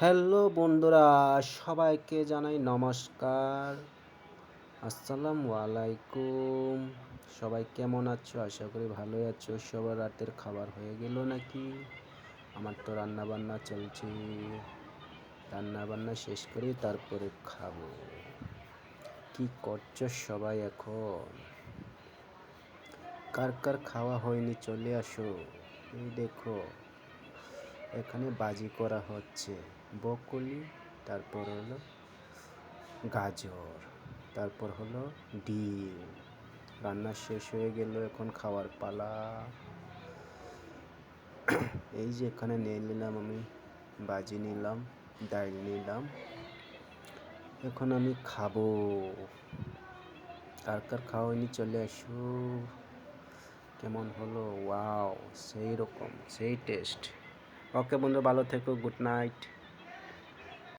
Hello বন্ধুরা, সবাইকে জানাই নমস্কার। আসসালামু আলাইকুম। সবাই কেমন আছো? আশা করি ভালোই আছো। সবার রাতের খাবার হয়ে গেল নাকি? আমার তো রান্নাবান্না চলছে। রান্নাবান্না শেষ করে তারপরে খাবো। কি করছো সবাই এখন? কার কার খাওয়া হয়নি চলে আসো। এই দেখো, এখানে বাজি করা হচ্ছে। ব্রকলি, তারপর হলো গাজর, তারপর হলো ডিম। রান্না শেষ হয়ে গেল, এখন খাওয়ার পালা। এই যে এখানে নিয়ে নিলাম আমি, বাজি নিলাম, ডাল নিলাম, এখন আমি খাবো। কার কার খাওয়া হয়নি চলে আসো। কেমন হলো? ওয়াও, সেই রকম, সেই টেস্ট। ওকে বন্ধু, ভালো থেকো, গুড নাইট।